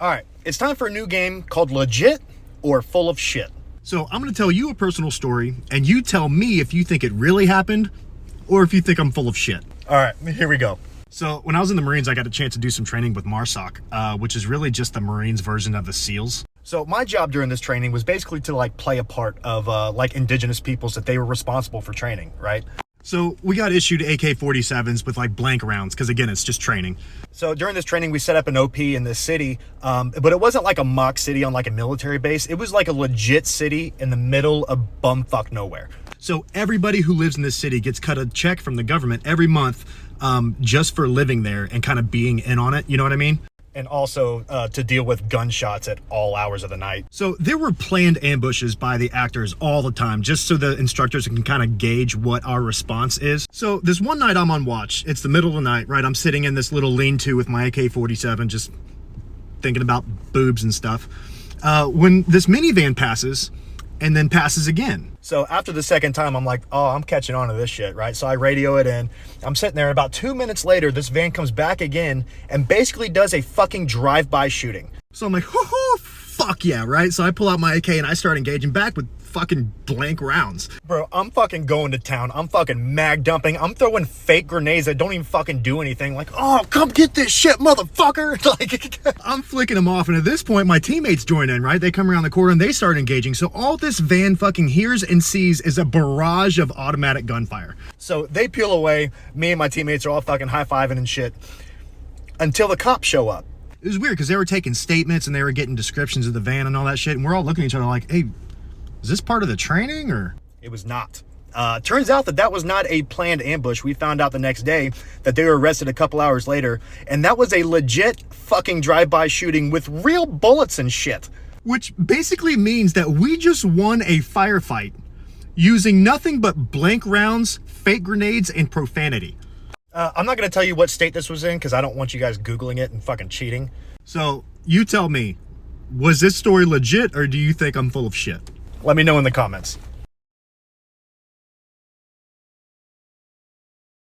All right, it's time for a new game called Legit or Full of Shit. So I'm going to tell you a personal story, and you tell me if you think it really happened or if you think I'm full of shit. All right, here we go. So when I was in the Marines, I got a chance to do some training with MARSOC, which is really just the Marines version of the SEALs. So my job during this training was basically to like play a part of like indigenous peoples that they were responsible for training, right? So we got issued AK-47s with like blank rounds because, again, it's just training. So during this training, we set up an OP in this city, but it wasn't like a mock city on like a military base. It was like a legit city in the middle of bumfuck nowhere. So everybody who lives in this city gets cut a check from the government every month just for living there and kind of being in on it. You know what I mean? And also to deal with gunshots at all hours of the night. So there were planned ambushes by the actors all the time, just so the instructors can kind of gauge what our response is. So this one night I'm on watch. It's the middle of the night, right? I'm sitting in this little lean-to with my AK-47, just thinking about boobs and stuff. When this minivan passes, and then passes again. So after the second time, I'm like, oh, I'm catching on to this shit, right? So I radio it in. I'm sitting there, and about 2 minutes later, this van comes back again and basically does a fucking drive-by shooting. So I'm like, oh, fuck yeah, right? So I pull out my AK and I start engaging back with fucking blank rounds. Bro, I'm fucking going to town. I'm fucking mag dumping. I'm throwing fake grenades that don't even fucking do anything. Like, oh, come get this shit, motherfucker. Like, I'm flicking them off, and at this point, my teammates join in, right? They come around the corner and they start engaging. So all this van fucking hears and sees is a barrage of automatic gunfire. So they peel away. Me and my teammates are all fucking high-fiving and shit until the cops show up. It was weird because they were taking statements and they were getting descriptions of the van and all that shit, and we're all looking at each other like, hey, is this part of the training or? It was not. Turns out that was not a planned ambush. We found out the next day that they were arrested a couple hours later, and that was a legit fucking drive-by shooting with real bullets and shit. Which basically means that we just won a firefight using nothing but blank rounds, fake grenades, and profanity. I'm not going to tell you what state this was in because I don't want you guys Googling it and fucking cheating. So you tell me, was this story legit or do you think I'm full of shit? Let me know in the comments.